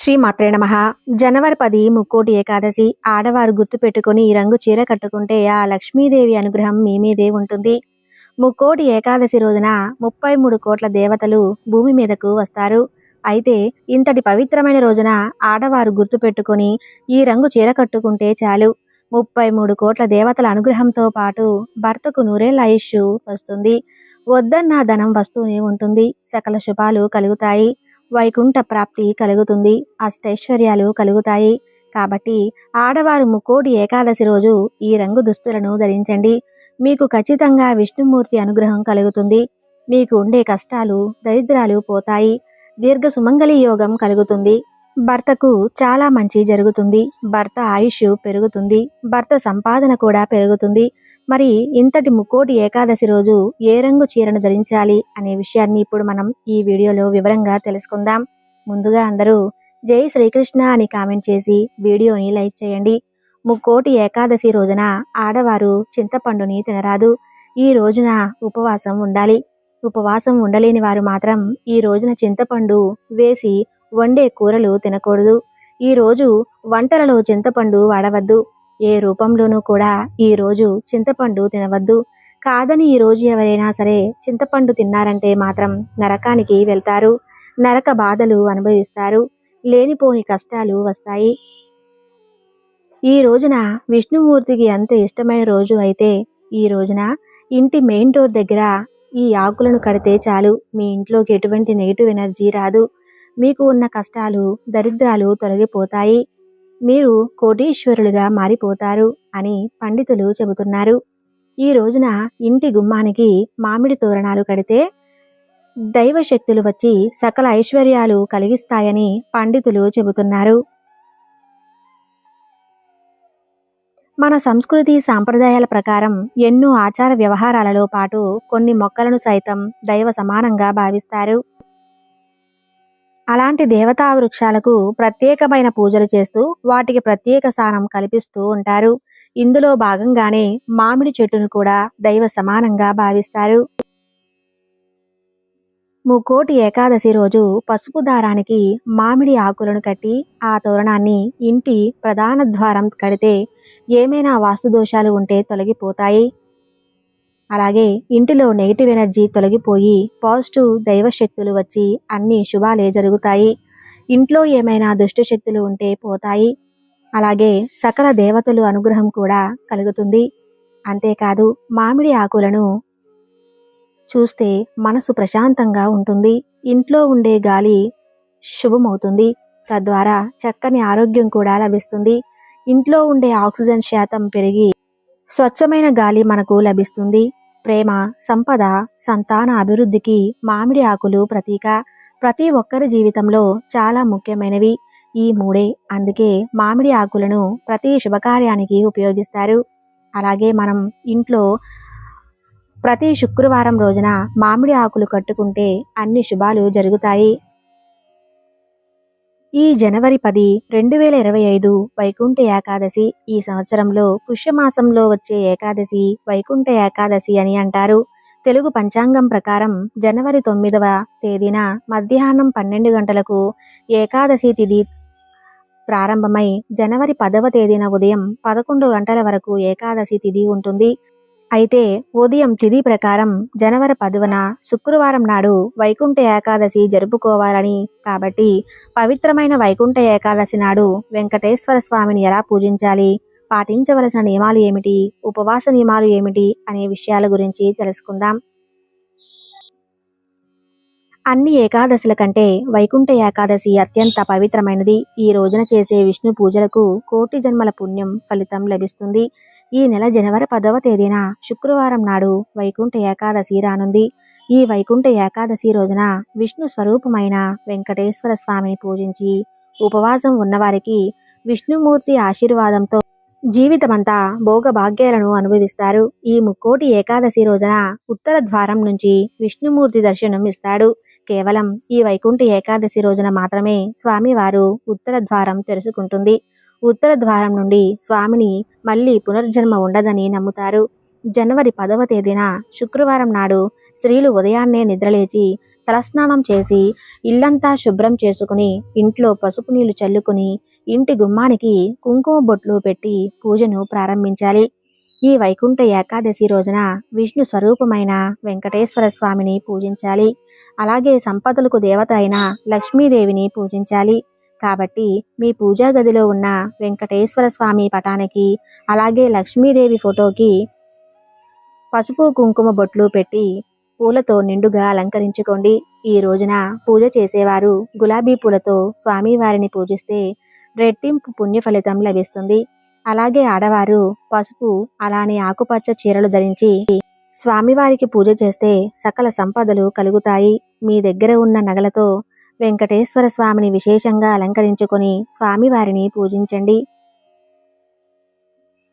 శ్రీమాత్రే నమః. జనవరి 10 ముక్కోటి ఏకాదశి. ఆడవారు గుర్తుపెట్టుకుని ఈ రంగు చీర కట్టుకుంటే ఆ లక్ష్మీదేవి అనుగ్రహం మీ మీదే ఉంటుంది. ముక్కోటి ఏకాదశి రోజున 33 కోట్ల దేవతలు భూమి మీదకు వస్తారు. అయితే ఇంతటి పవిత్రమైన రోజున ఆడవారు గుర్తుపెట్టుకుని ఈ రంగు చీర కట్టుకుంటే చాలు 33 కోట్ల దేవతల అనుగ్రహంతో పాటు భర్తకు నూరేళ్ల ఆయుష్షు వస్తుంది. వద్దన్న ధనం వస్తూనే ఉంటుంది. సకల శుభాలు కలుగుతాయి. వైకుంఠ ప్రాప్తి కలుగుతుంది. అష్టైశ్వర్యాలు కలుగుతాయి. కాబట్టి ఆడవారు ముక్కోటి ఏకాదశి రోజు ఈ రంగు దుస్తులను ధరించండి. మీకు ఖచ్చితంగా విష్ణుమూర్తి అనుగ్రహం కలుగుతుంది. మీకు ఉండే కష్టాలు దరిద్రాలు పోతాయి. దీర్ఘ సుమంగళి యోగం కలుగుతుంది. భర్తకు చాలా మంచి జరుగుతుంది. భర్త ఆయుష్ పెరుగుతుంది. భర్త సంపాదన కూడా పెరుగుతుంది. మరి ఇంతటి ముక్కోటి ఏకాదశి రోజు ఏ రంగు చీరను ధరించాలి అనే విషయాన్ని ఇప్పుడు మనం ఈ వీడియోలో వివరంగా తెలుసుకుందాం. ముందుగా అందరూ జై శ్రీకృష్ణ అని కామెంట్ చేసి వీడియోని లైక్ చేయండి. ముక్కోటి ఏకాదశి రోజున ఆడవారు చింతపండుని తినరాదు. ఈ రోజున ఉపవాసం ఉండాలి. ఉపవాసం ఉండలేని వారు మాత్రం ఈ రోజున చింతపండు వేసి వండే కూరలు తినకూడదు. ఈ రోజు వంటలలో చింతపండు వాడవద్దు. ఏ రూపంలోనూ కూడా ఈ రోజు చింతపండు తినవద్దు. కాదని ఈ రోజు ఎవరైనా సరే చింతపండు తిన్నారంటే మాత్రం నరకానికి వెళ్తారు. నరక బాధలు అనుభవిస్తారు. లేనిపోని కష్టాలు వస్తాయి. ఈ రోజున విష్ణుమూర్తికి అంత ఇష్టమైన రోజు అయితే ఈ రోజున ఇంటి మెయిన్ డోర్ దగ్గర ఈ ఆకులను కడితే చాలు. మీ ఇంట్లోకి ఎటువంటి నెగిటివ్ ఎనర్జీ రాదు. మీకు ఉన్న కష్టాలు దరిద్రాలు తొలగిపోతాయి. మీరు కోటీశ్వరులుగా మారిపోతారు అని పండితులు చెబుతున్నారు. ఈ రోజున ఇంటి గుమ్మానికి మామిడి తోరణాలు కడితే దైవశక్తులు వచ్చి సకల ఐశ్వర్యాలు కలిగిస్తాయని పండితులు చెబుతున్నారు. మన సంస్కృతి సాంప్రదాయాల ప్రకారం ఎన్నో ఆచార వ్యవహారాలలో పాటు కొన్ని మొక్కలను సైతం దైవ సమానంగా భావిస్తారు. అలాంటి దేవతా వృక్షాలకు ప్రత్యేకమైన పూజలు చేస్తూ వాటికి ప్రత్యేక స్థానం కల్పిస్తూ ఉంటారు. ఇందులో భాగంగానే మామిడి చెట్టును కూడా దైవ సమానంగా భావిస్తారు. ముక్కోటి ఏకాదశి రోజు పసుపు దారానికి మామిడి ఆకులను కట్టి ఆ తోరణాన్ని ఇంటి ప్రధాన ద్వారం కడితే ఏమైనా వాస్తు దోషాలు ఉంటే తొలగిపోతాయి. అలాగే ఇంటిలో నెగిటివ్ ఎనర్జీ తొలగిపోయి పాజిటివ్ దైవశక్తులు వచ్చి అన్ని శుభాలే జరుగుతాయి. ఇంట్లో ఏమైనా దుష్ట శక్తులు ఉంటే పోతాయి. అలాగే సకల దేవతలు అనుగ్రహం కూడా కలుగుతుంది. అంతేకాదు మామిడి ఆకులను చూస్తే మనసు ప్రశాంతంగా ఉంటుంది. ఇంట్లో ఉండే గాలి శుభమవుతుంది. తద్వారా చక్కని ఆరోగ్యం కూడా లభిస్తుంది. ఇంట్లో ఉండే ఆక్సిజన్ శాతం పెరిగి స్వచ్ఛమైన గాలి మనకు లభిస్తుంది. ప్రేమ, సంపద, సంతాన అభివృద్ధికి మామిడి ఆకులు ప్రతీక. ప్రతి ఒక్కరి జీవితంలో చాలా ముఖ్యమైనవి ఈ మూడే. అందుకే మామిడి ఆకులను ప్రతి శుభకార్యానికి ఉపయోగిస్తారు. అలాగే మనం ఇంట్లో ప్రతి శుక్రవారం రోజున మామిడి ఆకులు కట్టుకుంటే అన్ని శుభాలు జరుగుతాయి. ఈ జనవరి 10, 2025 వైకుంఠ ఏకాదశి. ఈ సంవత్సరంలో పుష్యమాసంలో వచ్చే ఏకాదశి వైకుంఠ ఏకాదశి అని అంటారు. తెలుగు పంచాంగం ప్రకారం జనవరి 9వ తేదీన మధ్యాహ్నం 12 గంటలకు ఏకాదశి తిథి ప్రారంభమై జనవరి 10వ తేదీన ఉదయం 11 గంటల వరకు ఏకాదశి తిథి ఉంటుంది. అయితే ఉదయం తిథి ప్రకారం జనవరి 10న శుక్రవారం నాడు వైకుంఠ ఏకాదశి జరుపుకోవాలని, కాబట్టి పవిత్రమైన వైకుంఠ ఏకాదశి నాడు వెంకటేశ్వర స్వామిని ఎలా పూజించాలి, పాటించవలసిన నియమాలు ఏమిటి, ఉపవాస నియమాలు ఏమిటి అనే విషయాల గురించి తెలుసుకుందాం. అన్ని ఏకాదశుల కంటే వైకుంఠ ఏకాదశి అత్యంత పవిత్రమైనది. ఈ రోజున చేసే విష్ణు పూజలకు కోటి జన్మల పుణ్యం ఫలితం లభిస్తుంది. ఈ నెల జనవరి 10వ తేదీన శుక్రవారం నాడు వైకుంఠ ఏకాదశి రానుంది. ఈ వైకుంఠ ఏకాదశి రోజున విష్ణు స్వరూపమైన వెంకటేశ్వర స్వామిని పూజించి ఉపవాసం ఉన్నవారికి విష్ణుమూర్తి ఆశీర్వాదంతో జీవితమంతా భోగభాగ్యాలను అనుభవిస్తారు. ఈ ముక్కోటి ఏకాదశి రోజున ఉత్తర ద్వారం నుంచి విష్ణుమూర్తి దర్శనం ఇస్తాడు. కేవలం ఈ వైకుంఠ ఏకాదశి రోజున మాత్రమే స్వామివారు ఉత్తర ద్వారం తెరుచుకుంటుంది. ఉత్తర ద్వారం నుండి స్వామిని మళ్ళీ పునర్జన్మ ఉండదని నమ్ముతారు. జనవరి 10వ తేదీన శుక్రవారం నాడు స్త్రీలు ఉదయాన్నే నిద్రలేచి తలస్నానం చేసి ఇల్లంతా శుభ్రం చేసుకుని ఇంట్లో పసుపు నీళ్లు చల్లుకుని ఇంటి గుమ్మానికి కుంకుమ బొట్లు పెట్టి పూజను ప్రారంభించాలి. ఈ వైకుంఠ ఏకాదశి రోజున విష్ణు స్వరూపమైన వెంకటేశ్వర స్వామిని పూజించాలి. అలాగే సంపదలకు దేవత అయిన లక్ష్మీదేవిని పూజించాలి. కాబట్టి మీ పూజా గదిలో ఉన్న వెంకటేశ్వర స్వామి పటానికి అలాగే లక్ష్మీదేవి ఫోటోకి పసుపు కుంకుమ బొట్లు పెట్టి పూలతో నిండుగా అలంకరించుకోండి. ఈ రోజున పూజ చేసేవారు గులాబీ పూలతో స్వామివారిని పూజిస్తే రెట్టింపు పుణ్య ఫలితం లభిస్తుంది. అలాగే ఆడవారు పసుపు అలానే ఆకుపచ్చ చీరలు ధరించి స్వామివారికి పూజ చేస్తే సకల సంపదలు కలుగుతాయి. మీ దగ్గర ఉన్న నగలతో వెంకటేశ్వర స్వామిని విశేషంగా అలంకరించుకొని స్వామివారిని పూజించండి.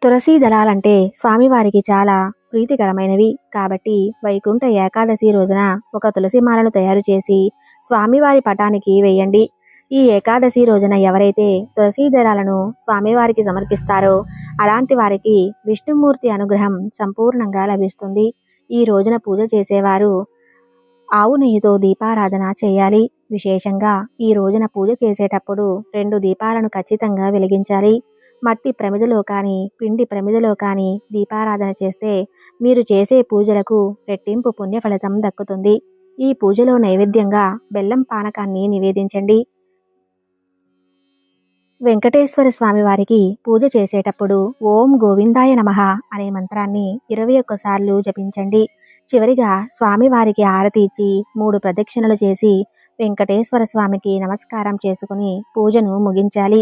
తులసీ దళాలంటే స్వామివారికి చాలా ప్రీతికరమైనవి. కాబట్టి వైకుంఠ ఏకాదశి రోజున ఒక తులసి మాలను తయారు చేసి స్వామివారి పటానికి వేయండి. ఈ ఏకాదశి రోజున ఎవరైతే తులసీ దళాలను స్వామివారికి సమర్పిస్తారో అలాంటి వారికి విష్ణుమూర్తి అనుగ్రహం సంపూర్ణంగా లభిస్తుంది. ఈ రోజున పూజ చేసేవారు ఆవు నెయ్యితో దీపారాధన చేయాలి. విశేషంగా ఈ రోజున పూజ చేసేటప్పుడు 2 దీపాలను ఖచ్చితంగా వెలిగించాలి. మట్టి ప్రమిదలో కానీ పిండి ప్రమిదలో కానీ దీపారాధన చేస్తే మీరు చేసే పూజలకు రెట్టింపు పుణ్య ఫలితం దక్కుతుంది. ఈ పూజలో నైవేద్యంగా బెల్లం పానకాన్ని నివేదించండి. వెంకటేశ్వర స్వామి వారికి పూజ చేసేటప్పుడు ఓం గోవిందాయ నమః అనే మంత్రాన్ని 21 సార్లు జపించండి. చివరిగా స్వామివారికి హారతి ఇచ్చి 3 ప్రదక్షిణలు చేసి వెంకటేశ్వర స్వామికి నమస్కారం చేసుకుని పూజను ముగించాలి.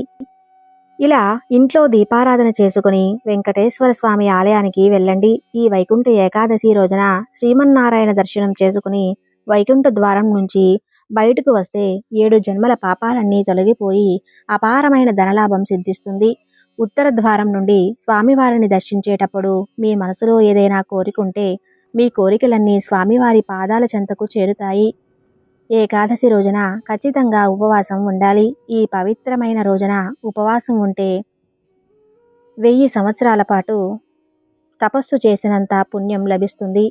ఇలా ఇంట్లో దీపారాధన చేసుకుని వెంకటేశ్వర స్వామి ఆలయానికి వెళ్ళండి. ఈ వైకుంఠ ఏకాదశి రోజున శ్రీమన్నారాయణ దర్శనం చేసుకుని వైకుంఠ ద్వారం నుంచి బయటకు వస్తే 7 జన్మల పాపాలన్నీ తొలగిపోయి అపారమైన ధనలాభం సిద్ధిస్తుంది. ఉత్తర ద్వారం నుండి స్వామివారిని దర్శించేటప్పుడు మీ మనసులో ఏదైనా కోరికుంటే మీ కోరికలన్నీ స్వామివారి పాదాల చెంతకు చేరుతాయి. ఏకాదశి రోజున ఖచ్చితంగా ఉపవాసం ఉండాలి. ఈ పవిత్రమైన రోజున ఉపవాసం ఉంటే 1000 సంవత్సరాల పాటు తపస్సు చేసినంత పుణ్యం లభిస్తుంది.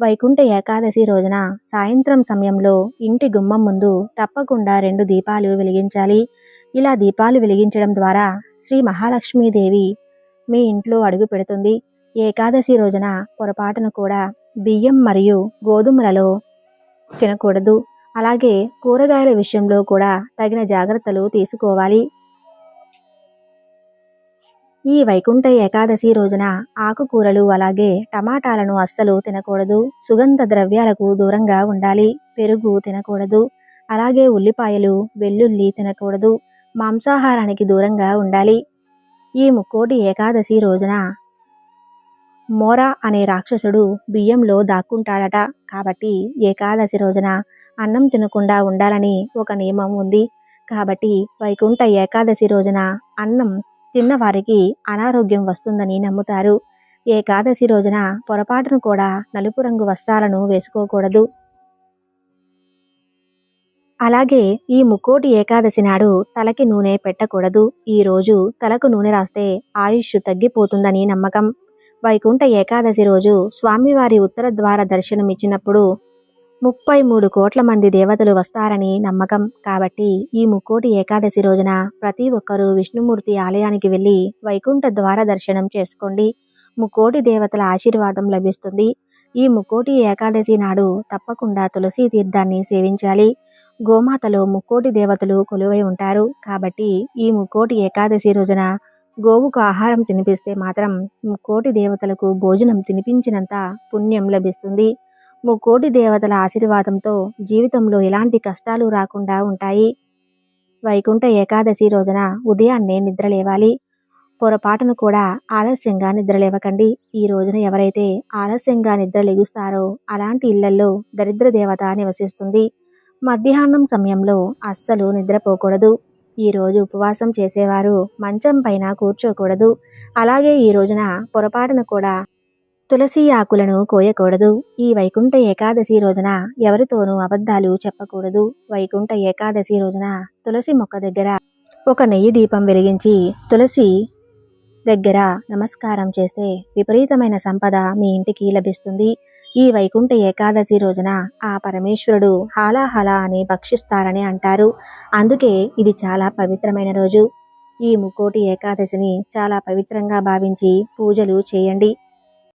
వైకుంఠ ఏకాదశి రోజున సాయంత్రం సమయంలో ఇంటి గుమ్మం ముందు తప్పకుండా 2 దీపాలు వెలిగించాలి. ఇలా దీపాలు వెలిగించడం ద్వారా శ్రీ మహాలక్ష్మీదేవి మీ ఇంట్లో అడుగు పెడుతుంది. ఏకాదశి రోజున పొరపాటును కూడా బియ్యం మరియు గోధుమలలో తినకూడదు. అలాగే కూరగాయల విషయంలో కూడా తగిన జాగ్రత్తలు తీసుకోవాలి. ఈ వైకుంఠ ఏకాదశి రోజున ఆకుకూరలు అలాగే టమాటాలను అస్సలు తినకూడదు. సుగంధ ద్రవ్యాలకు దూరంగా ఉండాలి. పెరుగు తినకూడదు. అలాగే ఉల్లిపాయలు వెల్లుల్లి తినకూడదు. మాంసాహారానికి దూరంగా ఉండాలి. ఈ ముక్కోటి ఏకాదశి రోజున మోరా అనే రాక్షసుడు బియ్యంలో దాక్కుంటాడట. కాబట్టి ఏకాదశి రోజున అన్నం తినకుండా ఉండాలని ఒక నియమం ఉంది. కాబట్టి వైకుంఠ ఏకాదశి రోజున అన్నం తిన్నవారికి అనారోగ్యం వస్తుందని నమ్ముతారు. ఏకాదశి రోజున పొరపాటును కూడా నలుపు రంగు వస్త్రాలను వేసుకోకూడదు. అలాగే ఈ ముక్కోటి ఏకాదశి నాడు తలకి నూనె పెట్టకూడదు. ఈ రోజు తలకు నూనె రాస్తే ఆయుష్ తగ్గిపోతుందని నమ్మకం. వైకుంఠ ఏకాదశి రోజు స్వామివారి ఉత్తర ద్వార దర్శనం ఇచ్చినప్పుడు 33 కోట్ల మంది దేవతలు వస్తారని నమ్మకం. కాబట్టి ఈ ముక్కోటి ఏకాదశి రోజున ప్రతి ఒక్కరూ విష్ణుమూర్తి ఆలయానికి వెళ్ళి వైకుంఠ ద్వార దర్శనం చేసుకోండి. ముక్కోటి దేవతల ఆశీర్వాదం లభిస్తుంది. ఈ ముక్కోటి ఏకాదశి నాడు తప్పకుండా తులసి తీర్థాన్ని సేవించాలి. గోమాతలో ముక్కోటి దేవతలు కొలువై ఉంటారు. కాబట్టి ఈ ముక్కోటి ఏకాదశి రోజున గోవుకు ఆహారం తినిపిస్తే మాత్రం ముక్కోటి దేవతలకు భోజనం తినిపించినంత పుణ్యం లభిస్తుంది. ముక్కోటి దేవతల ఆశీర్వాదంతో జీవితంలో ఎలాంటి కష్టాలు రాకుండా ఉంటాయి. వైకుంఠ ఏకాదశి రోజున ఉదయాన్నే నిద్రలేవాలి. పొరపాటును కూడా ఆలస్యంగా నిద్రలేవకండి. ఈ రోజున ఎవరైతే ఆలస్యంగా నిద్ర లెగుస్తారో అలాంటి ఇళ్లల్లో దరిద్ర దేవత నివసిస్తుంది. మధ్యాహ్నం సమయంలో అస్సలు నిద్రపోకూడదు. ఈ రోజు ఉపవాసం చేసేవారు మంచం పైన కూర్చోకూడదు. అలాగే ఈ రోజున పొరపాటును కూడా తులసి ఆకులను కోయకూడదు. ఈ వైకుంఠ ఏకాదశి రోజున ఎవరితోనూ అబద్ధాలు చెప్పకూడదు. వైకుంఠ ఏకాదశి రోజున తులసి మొక్క దగ్గర ఒక నెయ్యి దీపం వెలిగించి తులసి దగ్గర నమస్కారం చేస్తే విపరీతమైన సంపద మీ ఇంటికి లభిస్తుంది. ఈ వైకుంఠ ఏకాదశి రోజున ఆ పరమేశ్వరుడు హాలాహల అని భక్షిస్తారని అంటారు. అందుకే ఇది చాలా పవిత్రమైన రోజు. ఈ ముక్కోటి ఏకాదశిని చాలా పవిత్రంగా భావించి పూజలు చేయండి.